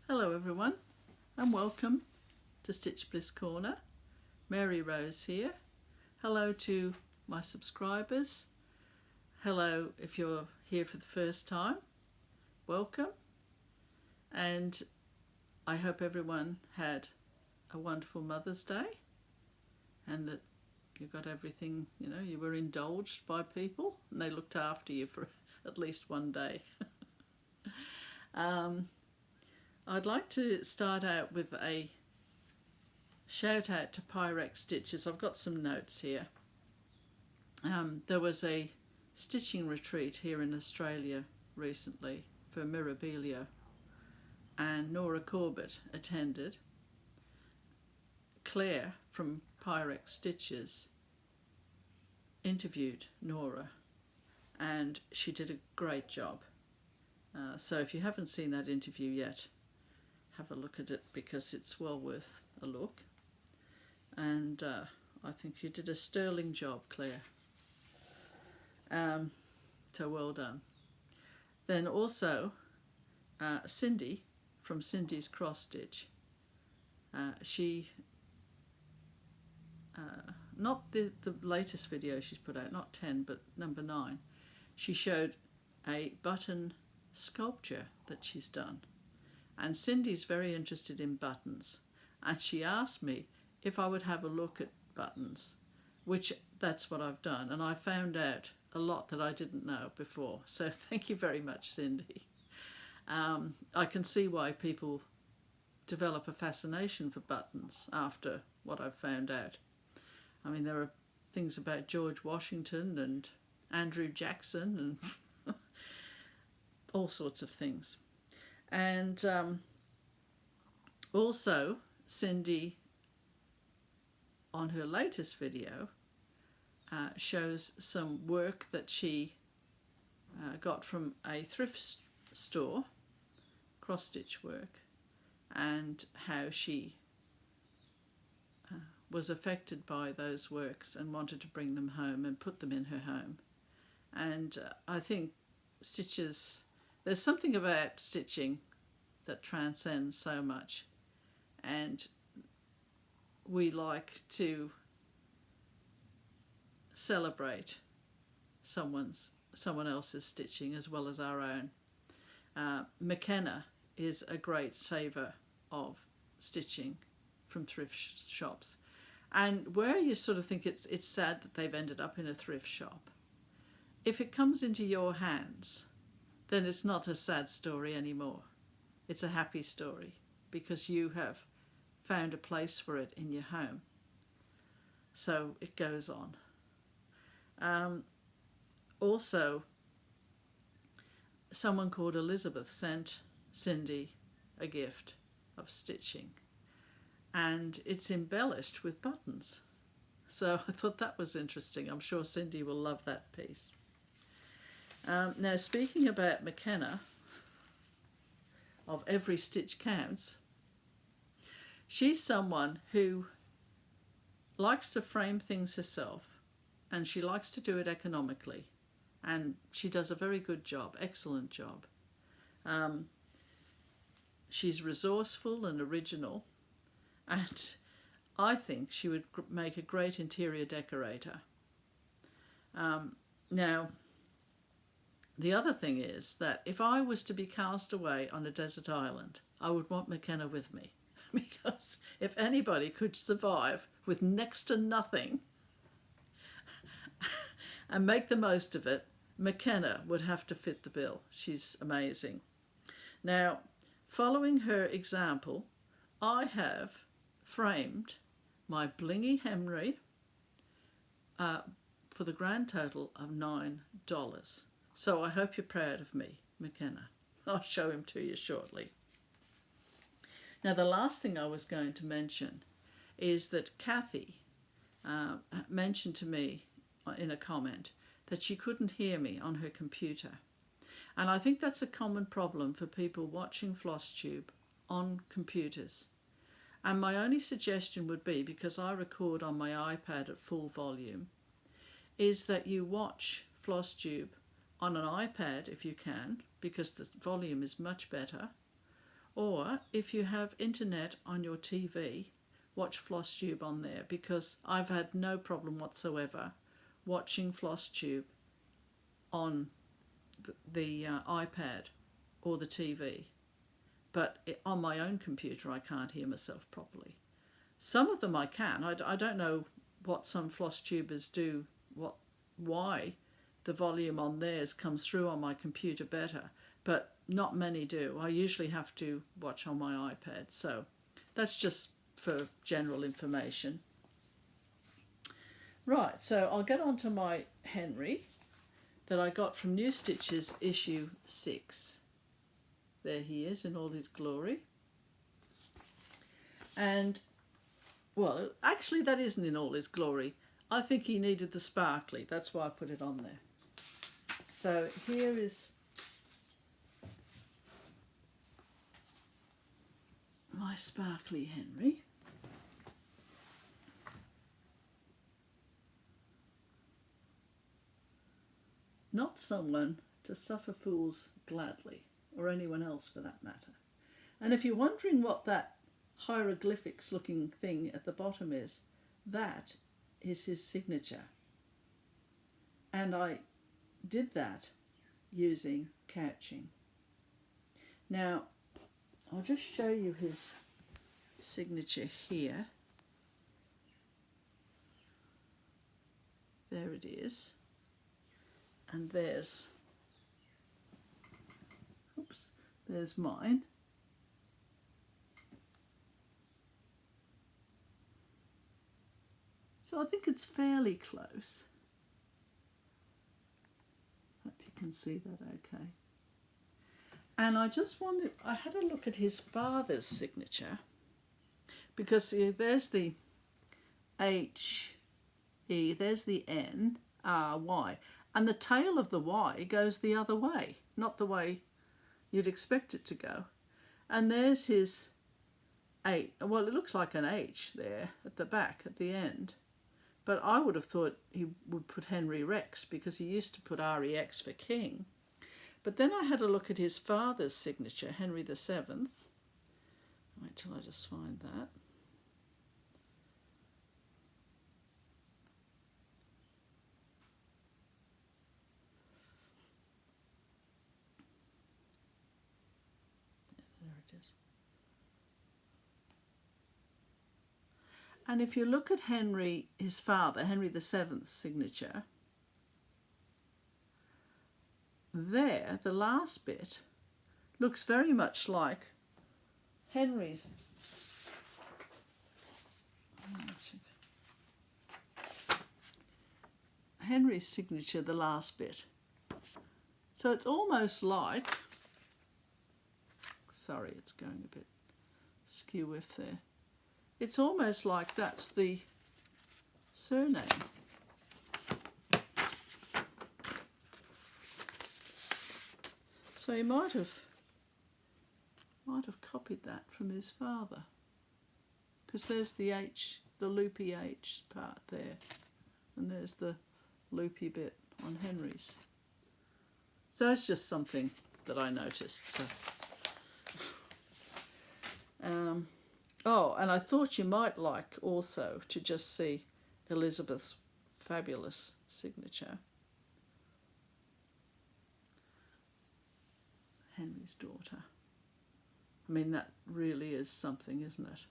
Hello everyone and welcome to Stitch Bliss Corner. Mary Rose here. Hello to my subscribers. Hello if you're here for the first time. Welcome. And I hope everyone had a wonderful Mother's Day and that you got everything, you were indulged by people and they looked after you for at least one day. I'd like to start out with a shout out to Pyrex Stitches. I've got some notes here. There was a stitching retreat here in Australia recently for Mirabilia, and Nora Corbett attended. Claire from Pyrex Stitches interviewed Nora and she did a great job. So if you haven't seen that interview yet, have a look at it because it's well worth a look. And I think you did a sterling job, Claire. So well done. Then also Cindy from Cindy's Cross Stitch. She, not the latest video she's put out, not 10, but number 9. She showed a button sculpture that she's done. And Cindy's very interested in buttons. And she asked me if I would have a look at buttons, which that's what I've done. And I found out a lot that I didn't know before. So thank you very much, Cindy. I can see why people develop a fascination for buttons after what I've found out. I mean, there are things about George Washington and Andrew Jackson and all sorts of things. And also, Cindy, on her latest video, shows some work that she got from a thrift store, cross-stitch work, and how she was affected by those works and wanted to bring them home and put them in her home. And I think stitches, there's something about stitching that transcends so much, and we like to celebrate someone else's stitching as well as our own. McKenna is a great saver of stitching from thrift shops, and where you sort of think it's sad that they've ended up in a thrift shop, if it comes into your hands, then it's not a sad story anymore. It's a happy story because you have found a place for it in your home. So it goes on. Also, someone called Elizabeth sent Cindy a gift of stitching, and it's embellished with buttons. So I thought that was interesting. I'm sure Cindy will love that piece. Now, speaking about McKenna, of Every Stitch Counts, she's someone who likes to frame things herself, and she likes to do it economically, and she does a very good job, excellent job. She's resourceful and original, and I think she would make a great interior decorator. Now, the other thing is that if I was to be cast away on a desert island, I would want McKenna with me. Because if anybody could survive with next to nothing and make the most of it, McKenna would have to fit the bill. She's amazing. Now, following her example, I have framed my blingy Henry for the grand total of $9. So I hope you're proud of me, McKenna. I'll show him to you shortly. Now, the last thing I was going to mention is that Kathy mentioned to me in a comment that she couldn't hear me on her computer. And I think that's a common problem for people watching Flosstube on computers. And my only suggestion would be, because I record on my iPad at full volume, is that you watch Flosstube on an iPad if you can, because the volume is much better, Or if you have internet on your TV, watch Flosstube on there, because I've had no problem whatsoever watching Flosstube on the iPad or the TV. But on my own computer, I can't hear myself properly. Some of them I can. I don't know what some Flosstubers do, why the volume on theirs comes through on my computer better, but not many do. I usually have to watch on my iPad, so that's just for general information. Right, so I'll get on to my Henry that I got from New Stitches issue 6. There he is in all his glory. And, well, actually that isn't in all his glory. I think he needed the sparkly. That's why I put it on there. So here is my sparkly Henry. Not someone to suffer fools gladly, or anyone else for that matter. And if you're wondering what that hieroglyphics looking thing at the bottom is, that is his signature. And I did that using couching. Now, I'll just show you his signature here. There it is. And there's mine. So I think it's fairly close. Hope you can see that okay. And I just wanted, I had a look at his father's signature, because see, there's the H-E, there's the N-R-Y. And the tail of the Y goes the other way, not the way you'd expect it to go. And there's his H. Well, it looks like an H there at the back, at the end. But I would have thought he would put Henry Rex, because he used to put REX for King. But then I had a look at his father's signature, Henry the 7th. Wait till I just find that. And if you look at Henry, his father, Henry the 7th's signature, there, the last bit, looks very much like Henry's. Henry's signature, the last bit. So it's almost like, sorry, it's going a bit skew-whiff there. It's almost like that's the surname. So he might have copied that from his father, because there's the H, the loopy H part there, and there's the loopy bit on Henry's. So it's just something that I noticed. So. Oh, and I thought you might like also to just see Elizabeth's fabulous signature. Henry's daughter. I mean, that really is something, isn't it?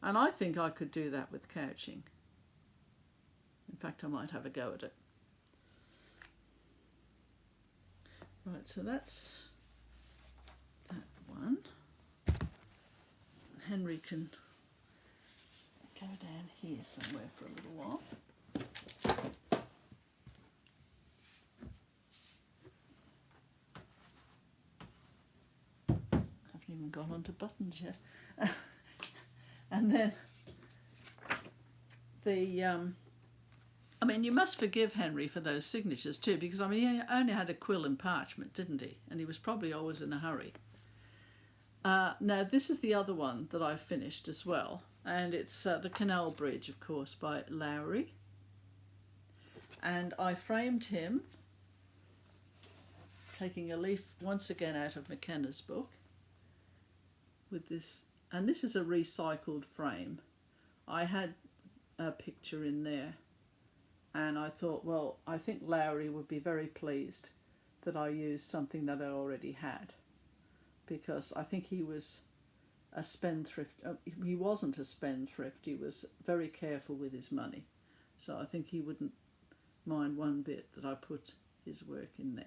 And I think I could do that with couching. In fact, I might have a go at it. Right, so that's that one. Henry can go down here somewhere for a little while. Haven't even gone on to buttons yet. And then I mean, you must forgive Henry for those signatures too, because I mean, he only had a quill and parchment, didn't he? And he was probably always in a hurry. Now, this is the other one that I've finished as well, and it's the Canal Bridge, of course, by Lowry. And I framed him, taking a leaf once again out of McKenna's book. with this, and this is a recycled frame. I had a picture in there, and I thought, well, I think Lowry would be very pleased that I used something that I already had, because I think he was a spendthrift. He wasn't a spendthrift, he was very careful with his money. So I think he wouldn't mind one bit that I put his work in there.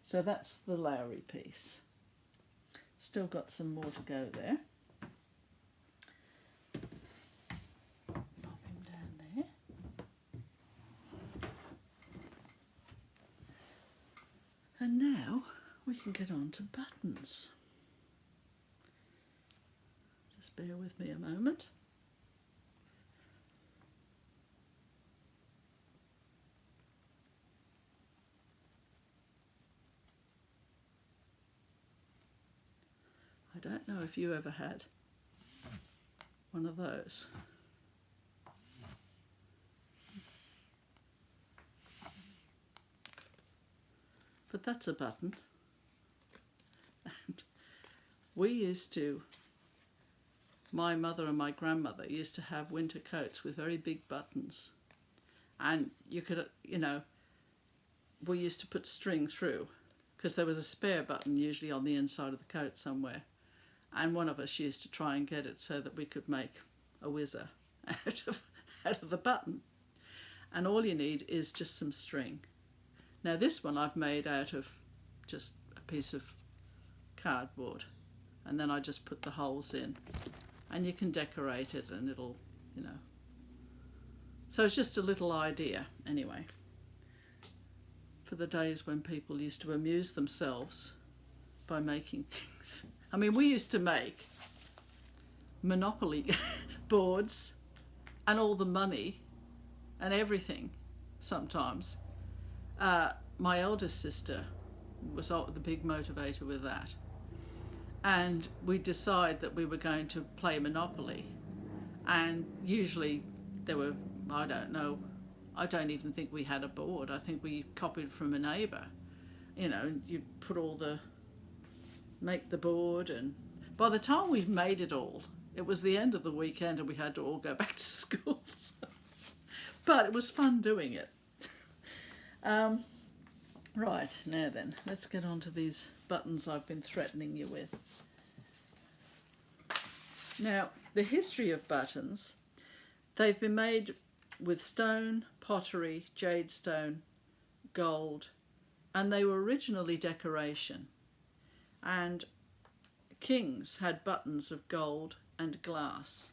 So that's the Lowry piece. Still got some more to go there. Pop him down there. And now we can get on to buttons. Just bear with me a moment. I don't know if you ever had one of those. But that's a button. And we used to, my mother and my grandmother used to have winter coats with very big buttons. And you could, you know, we used to put string through, because there was a spare button usually on the inside of the coat somewhere. And one of us used to try and get it so that we could make a whizzer out of the button. And all you need is just some string. Now this one I've made out of just a piece of cardboard, and then I just put the holes in, and you can decorate it and it'll, you know. So it's just a little idea anyway, for the days when people used to amuse themselves by making things. I mean, we used to make Monopoly boards and all the money and everything sometimes. My eldest sister was the big motivator with that. And we decided that we were going to play Monopoly. And usually there were, I don't know, I don't even think we had a board. I think we copied from a neighbour. You know, you put all the, make the board, and by the time we'd made it all, it was the end of the weekend and we had to all go back to school. But it was fun doing it. Right, now then, let's get on to these buttons I've been threatening you with. Now, the history of buttons, they've been made with stone, pottery, jadestone, gold, and they were originally decoration. And kings had buttons of gold and glass.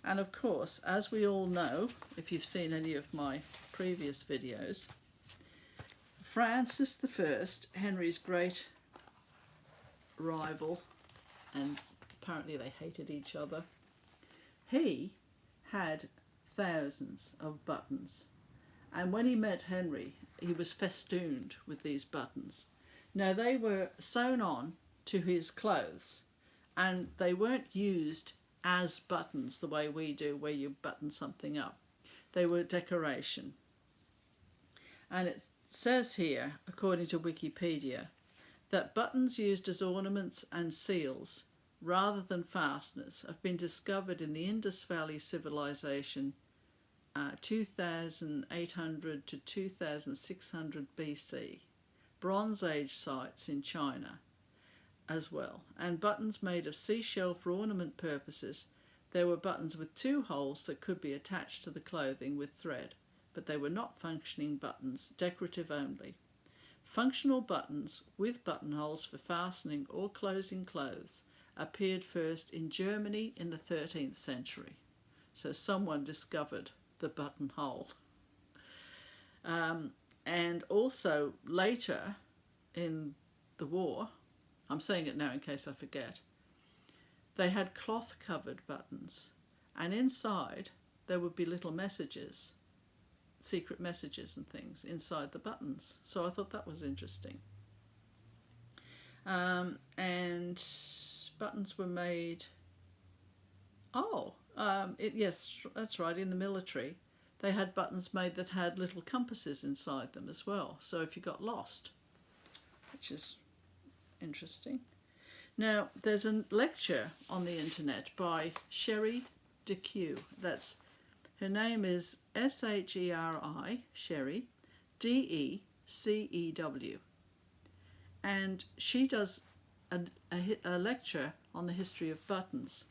And of course, as we all know, if you've seen any of my previous videos, Francis I, Henry's great rival, and apparently they hated each other, he had thousands of buttons. And when he met Henry, he was festooned with these buttons. Now, they were sewn on to his clothes, and they weren't used as buttons the way we do, where you button something up. They were decoration. And it says here, according to Wikipedia, that buttons used as ornaments and seals rather than fasteners have been discovered in the Indus Valley Civilization 2800 to 2600 BC, Bronze Age sites in China as well, and buttons made of seashell for ornament purposes. There were buttons with 2 holes that could be attached to the clothing with thread, but they were not functioning buttons, decorative only. Functional buttons with buttonholes for fastening or closing clothes appeared first in Germany in the 13th century. So someone discovered the buttonhole. And also later in the war, I'm saying it now in case I forget, they had cloth-covered buttons, and inside there would be little messages, secret messages and things inside the buttons. So I thought that was interesting. And buttons were made, yes, that's right, in the military they had buttons made that had little compasses inside them as well, so if you got lost, which is interesting. Now, there's a lecture on the internet by Sherry DeCew. Her name is Sheri, Sherry, DECEW. And she does a lecture on the history of buttons.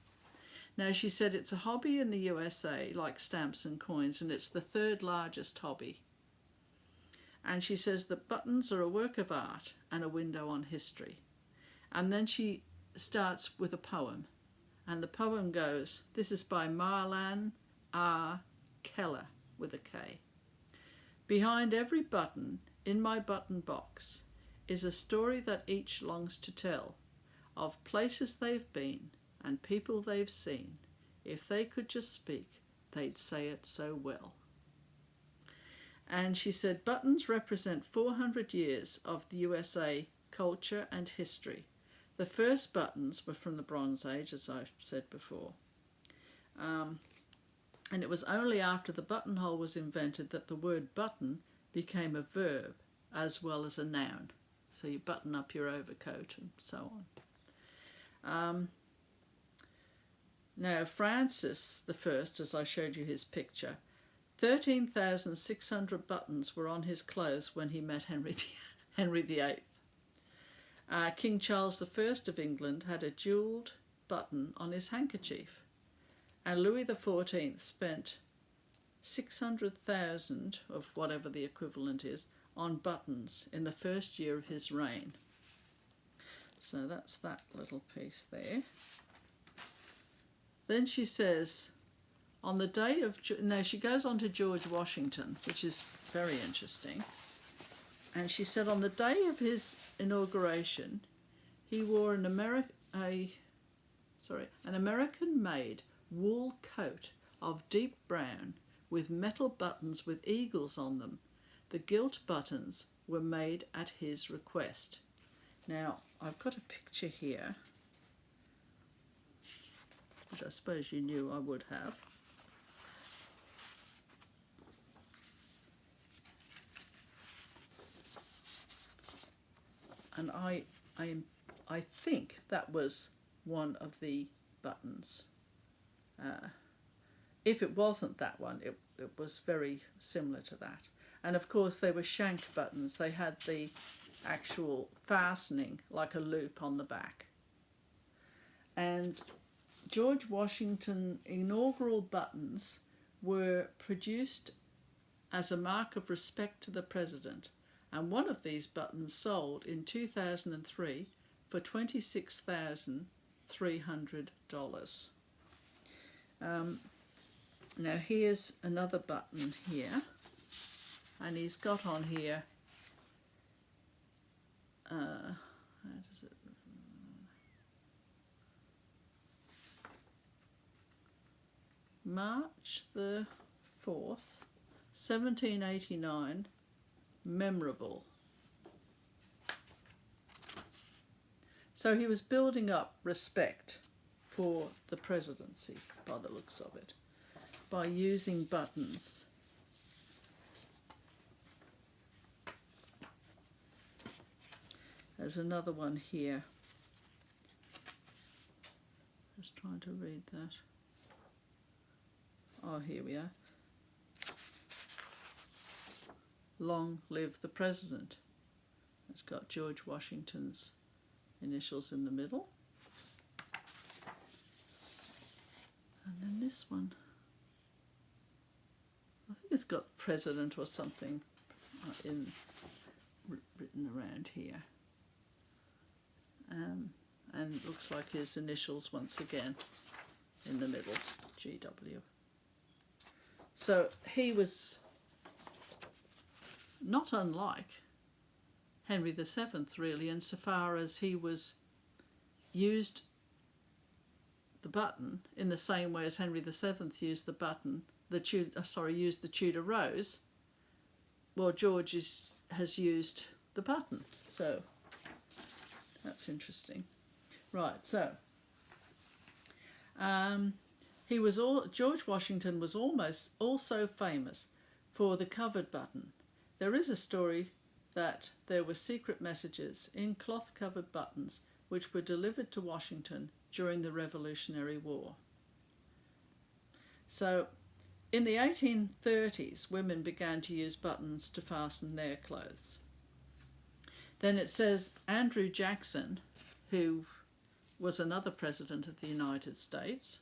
Now, she said it's a hobby in the USA, like stamps and coins, and it's the third largest hobby. And she says that buttons are a work of art and a window on history. And then she starts with a poem. And the poem goes, this is by Marlan R. Keller with a K. Behind every button in my button box is a story that each longs to tell, of places they've been and people they've seen. If they could just speak, they'd say it so well. And she said buttons represent 400 years of the USA culture and history. The first buttons were from the Bronze Age, as I said before. And it was only after the buttonhole was invented that the word button became a verb as well as a noun. So you button up your overcoat and so on. Now, Francis I, as I showed you his picture, 13,600 buttons were on his clothes when he met Henry VIII. King Charles I of England had a jewelled button on his handkerchief. And Louis XIV spent 600,000, of whatever the equivalent is, on buttons in the first year of his reign. So that's that little piece there. Then she says, on the day of... No, she goes on to George Washington, which is very interesting. And she said on the day of his inauguration, he wore an American-made wool coat of deep brown with metal buttons with eagles on them. The gilt buttons were made at his request. Now, I've got a picture here, which I suppose you knew I would have. And I think that was one of the buttons. If it wasn't that one, it was very similar to that. And of course they were shank buttons. They had the actual fastening like a loop on the back. And George Washington inaugural buttons were produced as a mark of respect to the president. And one of these buttons sold in 2003 for $26,300. Now here's another button here, and he's got on here, how does it, March the 4th, 1789, memorable. So he was building up respect for the presidency, by the looks of it, by using buttons. There's another one here. Just trying to read that. Oh, here we are. Long live the president. It's got George Washington's initials in the middle. And then this one, I think it's got president or something written around here. And it looks like his initials once again in the middle, GW. So he was not unlike Henry VII, really, insofar as he used the button in the same way as Henry VII used the button, used the Tudor rose. Well, George has used the button, so that's interesting. Right, so George Washington was also famous for the covered button. There is a story that there were secret messages in cloth-covered buttons which were delivered to Washington during the Revolutionary War. So, in the 1830s, women began to use buttons to fasten their clothes. Then it says Andrew Jackson, who was another president of the United States.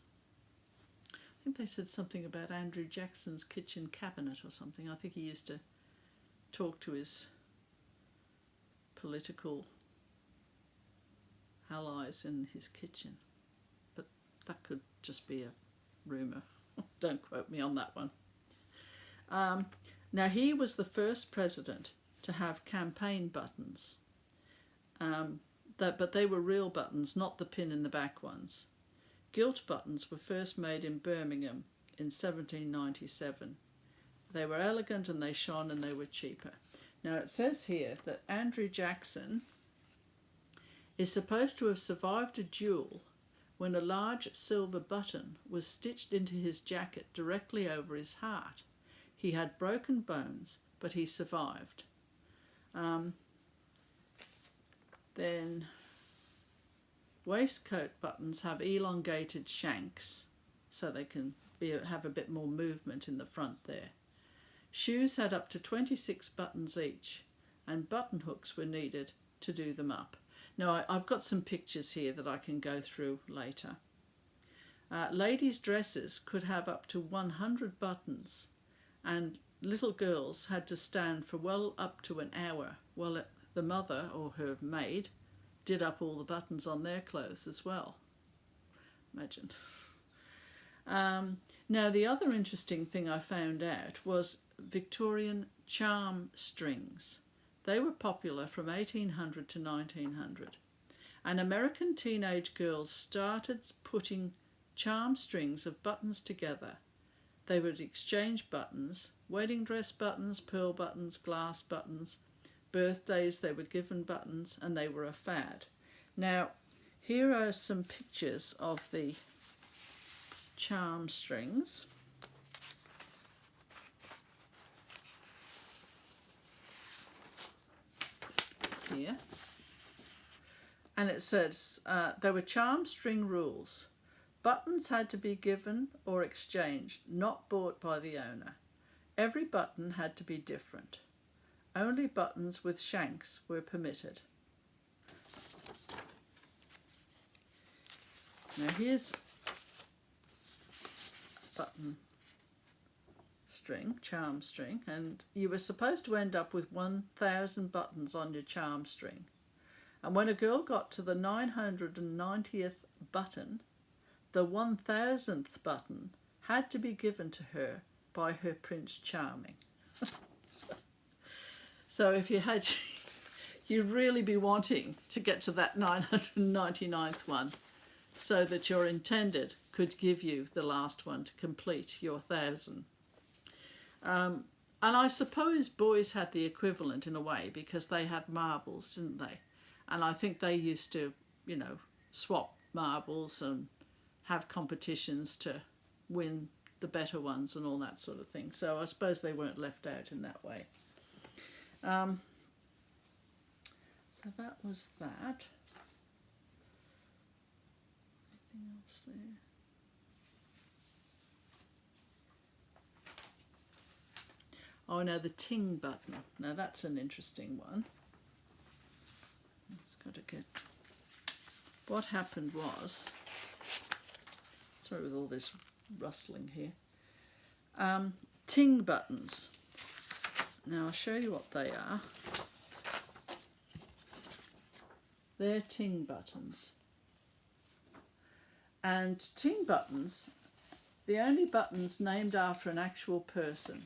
I think they said something about Andrew Jackson's kitchen cabinet or something. I think he used to talk to his political allies in his kitchen. But that could just be a rumour. Don't quote me on that one. Now, he was the first president to have campaign buttons. But they were real buttons, not the pin in the back ones. Gilt buttons were first made in Birmingham in 1797. They were elegant and they shone and they were cheaper. Now it says here that Andrew Jackson is supposed to have survived a duel when a large silver button was stitched into his jacket directly over his heart. He had broken bones, but he survived. Then waistcoat buttons have elongated shanks, so they can have a bit more movement in the front there. Shoes had up to 26 buttons each, and button hooks were needed to do them up. Now, I've got some pictures here that I can go through later. Ladies' dresses could have up to 100 buttons, and little girls had to stand for well up to an hour while the mother or her maid did up all the buttons on their clothes as well. Imagine. Now, the other interesting thing I found out was Victorian charm strings. They were popular from 1800 to 1900. And American teenage girls started putting charm strings of buttons together. They would exchange buttons, wedding dress buttons, pearl buttons, glass buttons. Birthdays, they were given buttons, and they were a fad. Now, here are some pictures of the charm strings. Here. And it says there were charm string rules. Buttons had to be given or exchanged, not bought by the owner. Every button had to be different. Only buttons with shanks were permitted. Now here's button string, charm string, and you were supposed to end up with 1,000 buttons on your charm string. And when a girl got to the 990th button, the 1,000th button had to be given to her by her Prince Charming. So if you had, you'd really be wanting to get to that 999th one so that your intended could give you the last one to complete your 1,000. And I suppose boys had the equivalent in a way because they had marbles, didn't they? And I think they used to, swap marbles and have competitions to win the better ones and all that sort of thing. So I suppose they weren't left out in that way. So that was that. Anything else there? Oh, now the Ting button. Now that's an interesting one. It's got to get... What happened was... Sorry with all this rustling here. Ting buttons. Now I'll show you what they are. They're Ting buttons. And Ting buttons, the only buttons named after an actual person.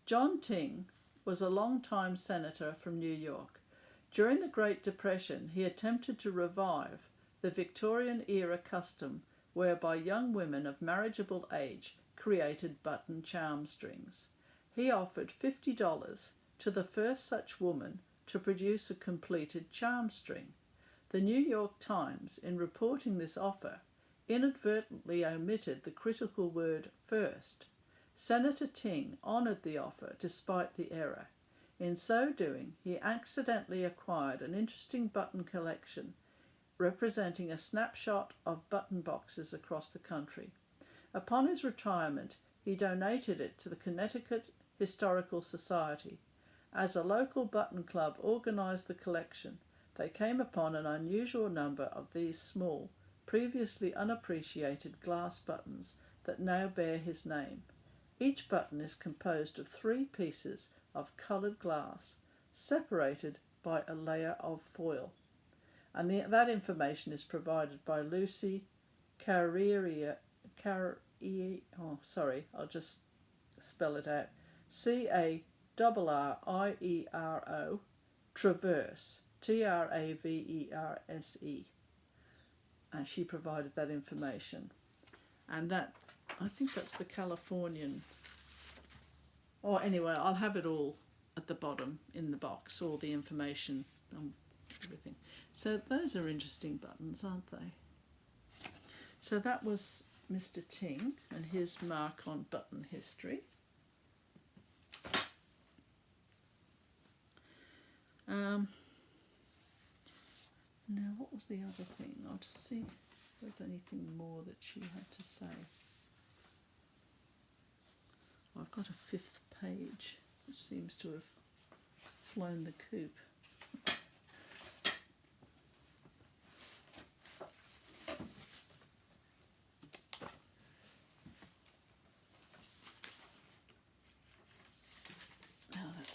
John Ting was a long-time senator from New York. During the Great Depression, he attempted to revive the Victorian-era custom whereby young women of marriageable age created button charm strings. He offered $50 to the first such woman to produce a completed charm string. The New York Times, in reporting this offer, inadvertently omitted the critical word first. Senator Ting honoured the offer despite the error. In so doing, he accidentally acquired an interesting button collection representing a snapshot of button boxes across the country. Upon his retirement, he donated it to the Connecticut Historical Society. As a local button club organised the collection, they came upon an unusual number of these small, previously unappreciated glass buttons that now bear his name. Each button is composed of 3 pieces of coloured glass, separated by a layer of foil. And that information is provided by Lucy Carriero. I'll just spell it out. Carriero, Traverse, Traverse. And she provided that information. And that, I think that's the Californian. Or anyway, I'll have it all at the bottom in the box, all the information on everything. So those are interesting buttons, aren't they? So that was Mr. Ting and his mark on button history. Now, what was the other thing? I'll just see if there's anything more that she had to say. I've got a 5th page, which seems to have flown the coop.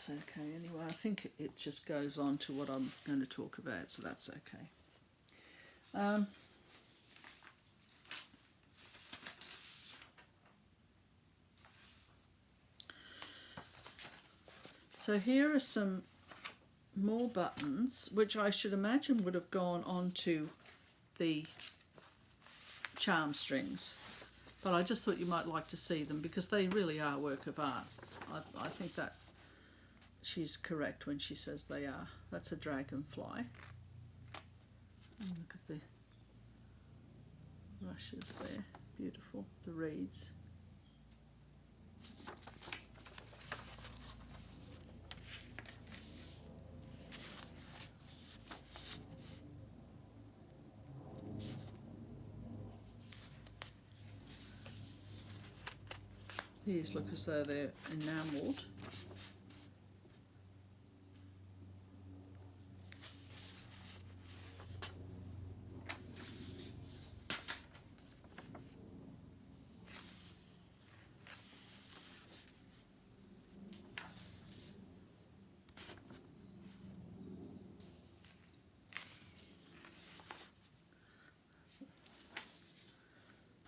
Okay, anyway, I think it just goes on to what I'm going to talk about, so that's okay. So here are some more buttons, which I should imagine would have gone onto the charm strings, but I just thought you might like to see them because they really are a work of art. I think that she's correct when she says they are. That's a dragonfly. And look at the rushes there. Beautiful. The reeds. These look as though they're enamelled.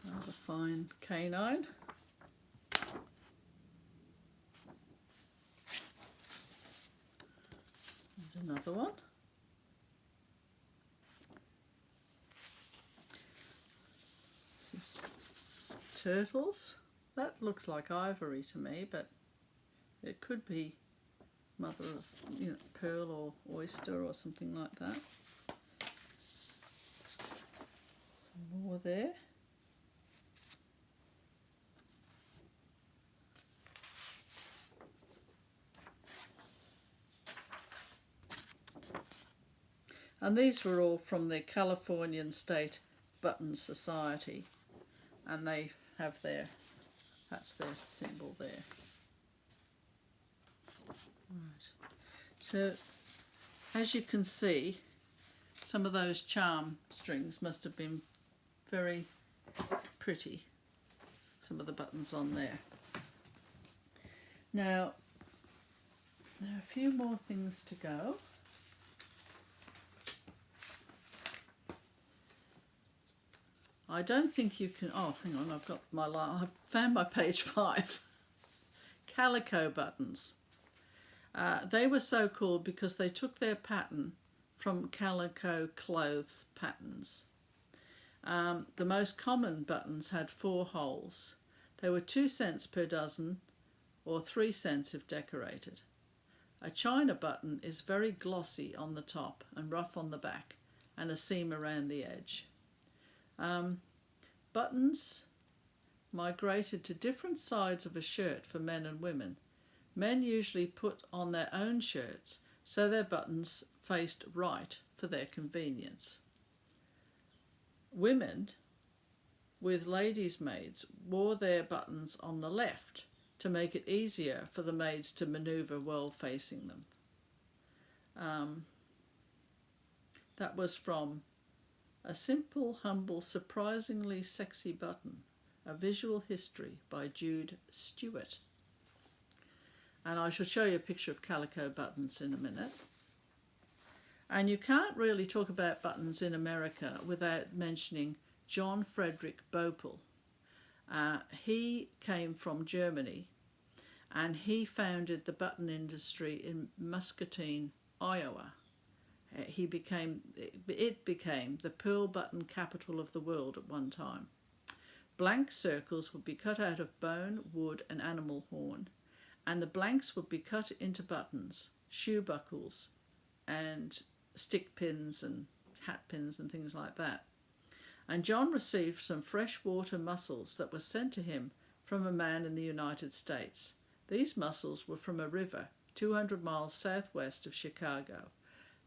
Rather fine canine. And another one. This is turtles. That looks like ivory to me, but it could be mother of, pearl or oyster or something like that. Some more there. And these were all from the Californian State Button Society, and they have that's their symbol there. Right. So, as you can see, some of those charm strings must have been very pretty, some of the buttons on there. Now, there are a few more things to go. I don't think you can, hang on, I've found my page 5. Calico buttons. They were so called because they took their pattern from calico cloth patterns. The most common buttons had 4 holes. They were 2 cents per dozen or 3 cents if decorated. A china button is very glossy on the top and rough on the back and a seam around the edge. Buttons migrated to different sides of a shirt for men and women. Men usually put on their own shirts so their buttons faced right for their convenience. women with ladies' maids wore their buttons on the left to make it easier for the maids to manoeuvre while facing them. That was from A Simple, Humble, Surprisingly Sexy Button, A Visual History by Jude Stewart. And I shall show you a picture of calico buttons in a minute. And you can't really talk about buttons in America without mentioning John Frederick Bopel. He came from Germany, and he founded the button industry in Muscatine, Iowa. It became the pearl button capital of the world at one time. Blank circles would be cut out of bone, wood and animal horn, and the blanks would be cut into buttons, shoe buckles and stick pins and hat pins and things like that. And John received some freshwater mussels that were sent to him from a man in the United States. These mussels were from a river 200 miles southwest of Chicago.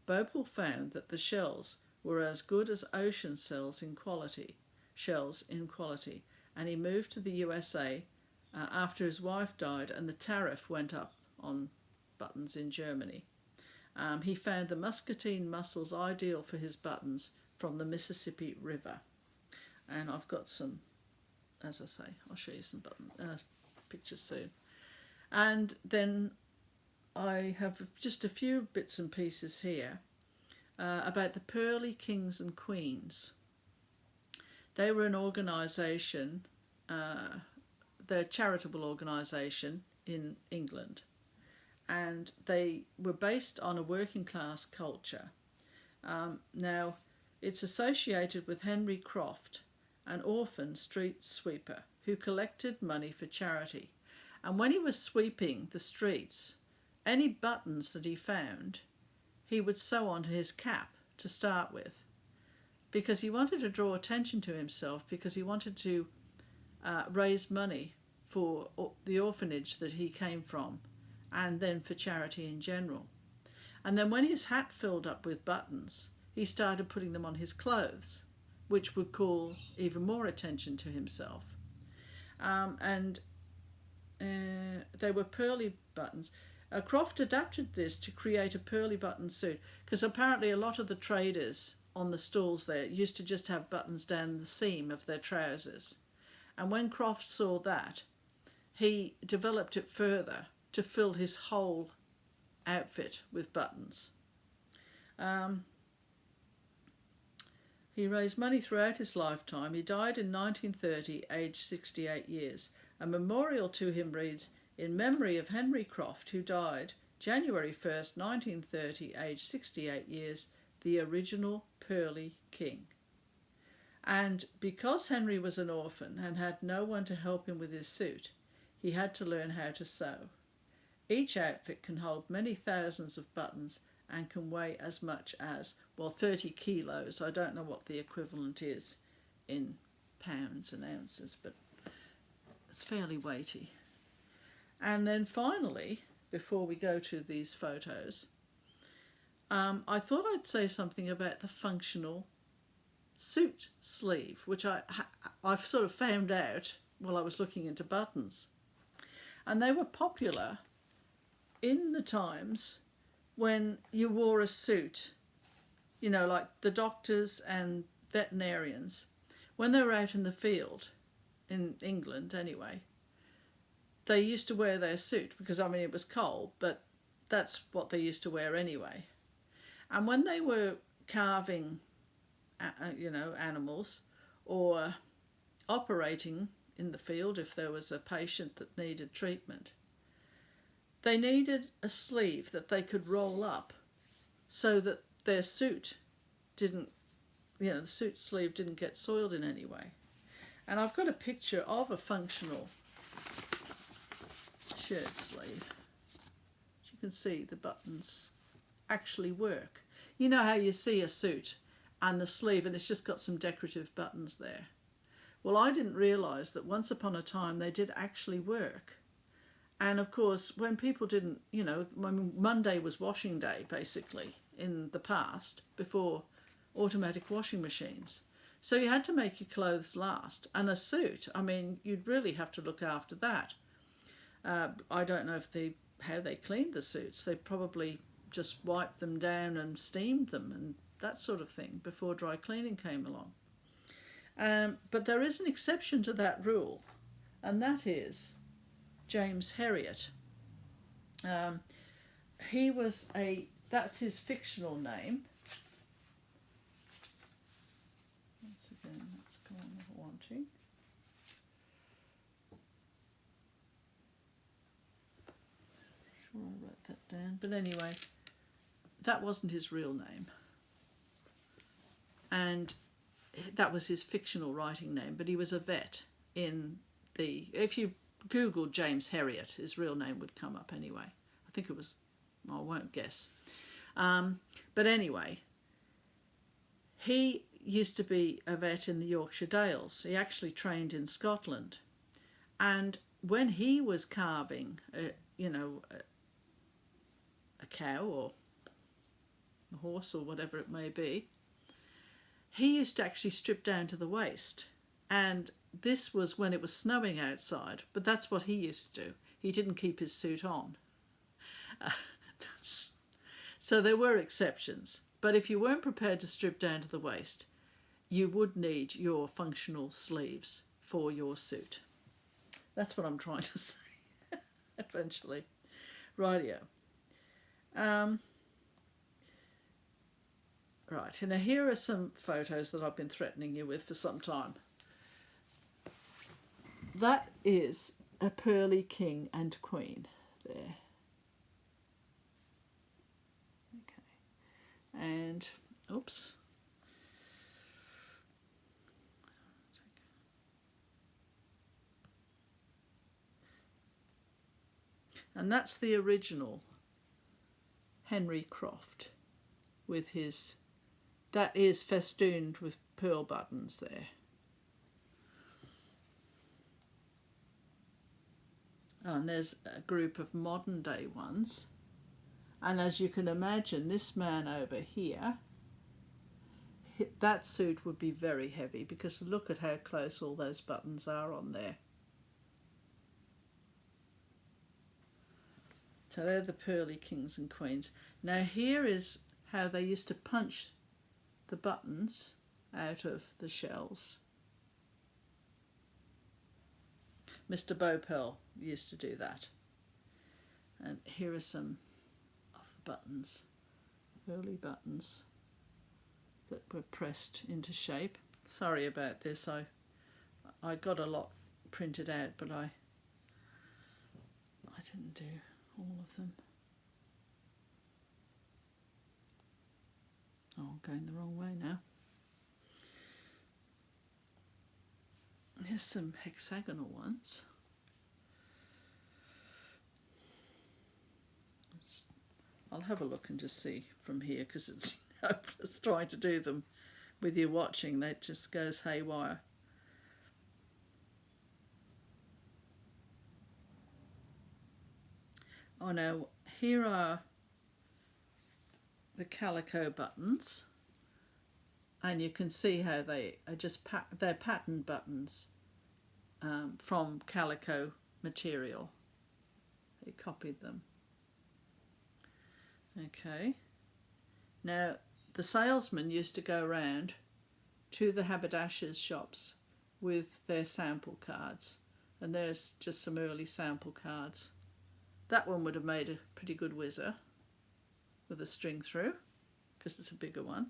Bopel found that the shells were as good as ocean shells in quality, and he moved to the USA after his wife died and the tariff went up on buttons in Germany. He found the Muscatine mussels ideal for his buttons from the Mississippi River. And I've got some, as I say, I'll show you some pictures soon. And then I have just a few bits and pieces here about the Pearly Kings and Queens. They were an organisation, they're a charitable organisation in England, and they were based on a working class culture. Now, it's associated with Henry Croft, an orphan street sweeper who collected money for charity. And when he was sweeping the streets, any buttons that he found, he would sew onto his cap to start with, because he wanted to draw attention to himself, because he wanted to raise money for the orphanage that he came from, and then for charity in general. And then when his hat filled up with buttons, he started putting them on his clothes, which would call even more attention to himself. They were pearly buttons. Croft adapted this to create a pearly button suit, because apparently a lot of the traders on the stalls there used to just have buttons down the seam of their trousers. And when Croft saw that, he developed it further to fill his whole outfit with buttons. He raised money throughout his lifetime. He died in 1930, aged 68 years. A memorial to him reads, "In memory of Henry Croft, who died January 1st, 1930, aged 68 years, the original Pearly King." And because Henry was an orphan and had no one to help him with his suit, he had to learn how to sew. Each outfit can hold many thousands of buttons and can weigh as much as, 30 kilos. I don't know what the equivalent is in pounds and ounces, but it's fairly weighty. And then finally, before we go to these photos, I thought I'd say something about the functional suit sleeve, which I've sort of found out while I was looking into buttons. And they were popular in the times when you wore a suit, like the doctors and veterinarians, when they were out in the field, in England anyway, they used to wear their suit because, it was cold, but that's what they used to wear anyway. And when they were carving, animals, or operating in the field if there was a patient that needed treatment, they needed a sleeve that they could roll up so that their suit didn't, the suit sleeve didn't get soiled in any way. And I've got a picture of a functional shirt sleeve. As you can see, the buttons actually work. You know how you see a suit and the sleeve and it's just got some decorative buttons there. Well, I didn't realise that once upon a time they did actually work. And of course, when people didn't, Monday was washing day basically in the past, before automatic washing machines. So you had to make your clothes last. And a suit, I mean, you'd really have to look after that. I don't know how they cleaned the suits. They probably just wiped them down and steamed them and that sort of thing before dry cleaning came along. But there is an exception to that rule, and that is James Herriot. Um, that's his fictional name. Once again, that's the one I'm wanting. Sure I wrote that down. But anyway, that wasn't his real name. And that was his fictional writing name, but he was a vet if you Googled James Herriot, his real name would come up anyway. I think it was, I won't guess. But anyway, he used to be a vet in the Yorkshire Dales. He actually trained in Scotland. And when he was carving, a cow or a horse or whatever it may be, he used to actually strip down to the waist. And this was when it was snowing outside, but that's what he used to do. He didn't keep his suit on. So there were exceptions. But if you weren't prepared to strip down to the waist, you would need your functional sleeves for your suit. That's what I'm trying to say, eventually. Rightio. Right, now here are some photos that I've been threatening you with for some time. That is a pearly king and queen there. Okay. And, oops. And that's the original Henry Croft with his, that is festooned with pearl buttons there. Oh, and there's a group of modern day ones. And as you can imagine, this man over here, that suit would be very heavy because look at how close all those buttons are on there. So they're the pearly kings and queens. Now here is how they used to punch the buttons out of the shells. Mr. Bowpearl used to do that. And here are some of the buttons, early buttons that were pressed into shape. Sorry about this, I got a lot printed out, but I didn't do all of them. Oh, I'm going the wrong way now. Here's some hexagonal ones. I'll have a look and just see from here because it's hopeless trying to do them with you watching. That just goes haywire. Oh no, here are the calico buttons, and you can see how they are just they're patterned buttons from calico material. They copied them. Okay. Now the salesman used to go around to the haberdashers' shops with their sample cards, and there's just some early sample cards. That one would have made a pretty good whizzer with a string through because it's a bigger one.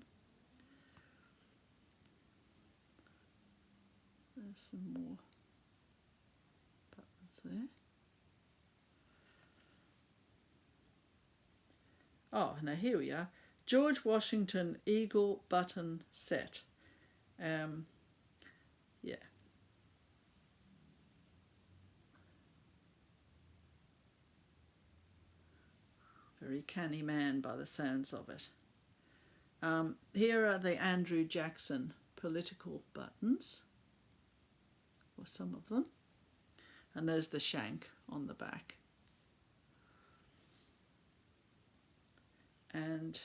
There's some more buttons there. Oh, now here we are. George Washington Eagle Button Set. Yeah. Very canny man by the sounds of it. Here are the Andrew Jackson political buttons, or some of them. And there's the shank on the back. And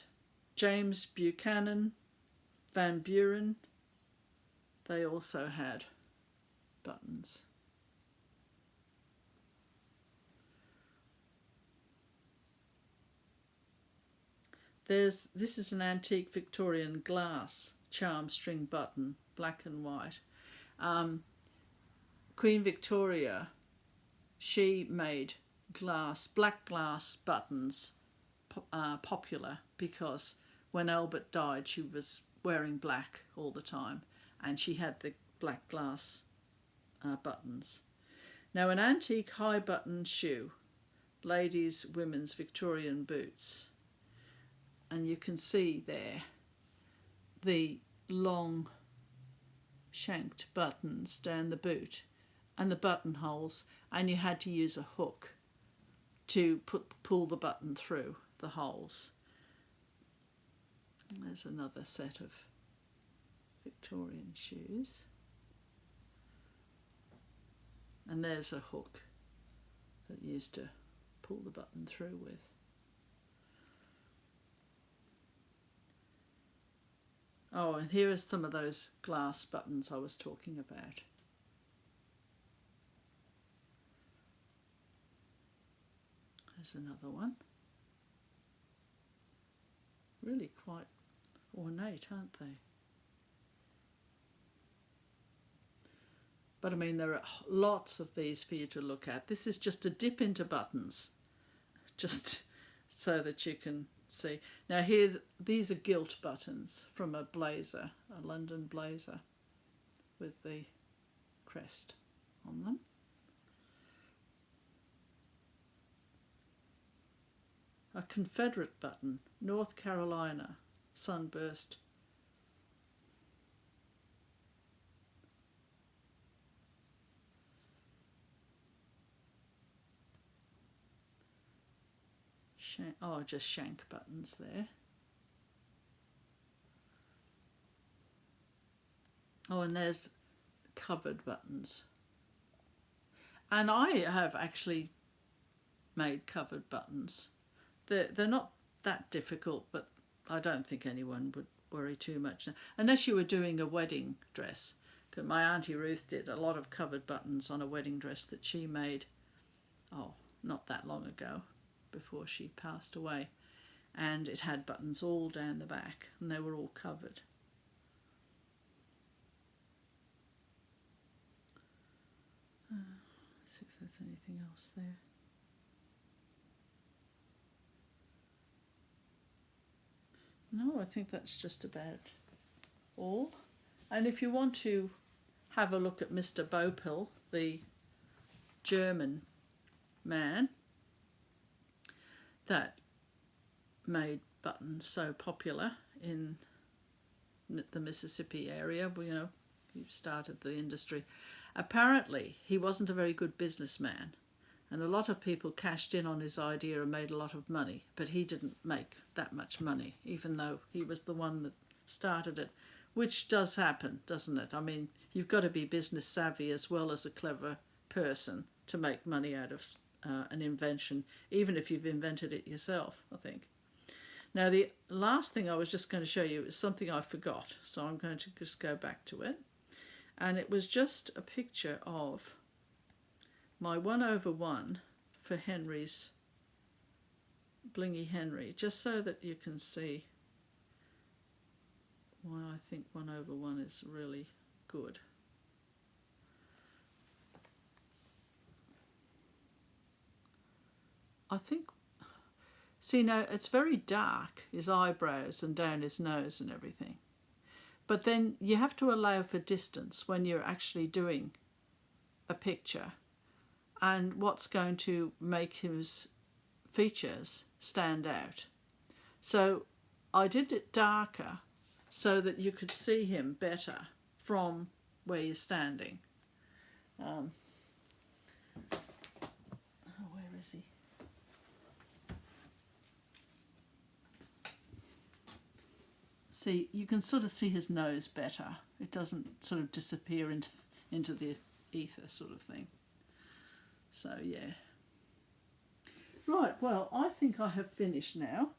James Buchanan Van Buren they also had buttons. This is an antique Victorian glass charm string button, black and white. Queen Victoria, she made black glass buttons popular because when Albert died she was wearing black all the time and she had the black glass buttons. Now an antique high button shoe, ladies, women's Victorian boots, and you can see there the long shanked buttons down the boot and the buttonholes, and you had to use a hook to pull the button through the holes. And there's another set of Victorian shoes, and there's a hook that you used to pull the button through with. Oh, and here are some of those glass buttons I was talking about. There's another one. Really quite ornate, aren't they? But I mean, there are lots of these for you to look at. This is just a dip into buttons, just so that you can see. Now here, these are gilt buttons from a blazer, a London blazer, with the crest on them. A Confederate button, North Carolina, sunburst. Just shank buttons there. Oh, and there's covered buttons. And I have actually made covered buttons. They're not that difficult, but I don't think anyone would worry too much. Unless you were doing a wedding dress. Because my Auntie Ruth did a lot of covered buttons on a wedding dress that she made, not that long ago, before she passed away. And it had buttons all down the back, and they were all covered. Let's see if there's anything else there. No, I think that's just about all. And if you want to have a look at Mr. Bopel, the German man that made buttons so popular in the Mississippi area, he started the industry. Apparently, he wasn't a very good businessman, and a lot of people cashed in on his idea and made a lot of money, but he didn't make that much money, even though he was the one that started it, which does happen, doesn't it? I mean, you've got to be business savvy as well as a clever person to make money out of an invention, even if you've invented it yourself, I think. Now, the last thing I was just going to show you is something I forgot, so I'm going to just go back to it. And it was just a picture of my 1/1 for Henry's, Blingy Henry, just so that you can see why I think 1/1 is really good. I think, see now, it's very dark, his eyebrows and down his nose and everything. But then you have to allow for distance when you're actually doing a picture, and what's going to make his features stand out. So I did it darker so that you could see him better from where you're standing. Where is he? See, you can sort of see his nose better. It doesn't sort of disappear into the ether sort of thing. So, yeah. Right, well, I think I have finished now.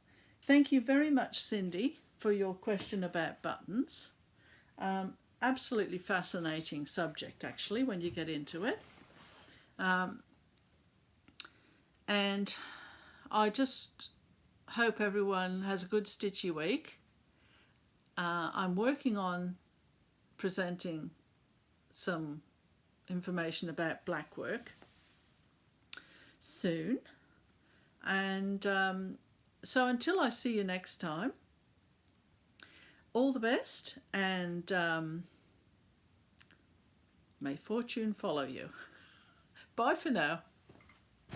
Thank you very much, Cindy, for your question about buttons. absolutely fascinating subject, actually, when you get into it. And I just hope everyone has a good stitchy week. I'm working on presenting some information about black work soon. And so until I see you next time, all the best, and may fortune follow you. Bye for now.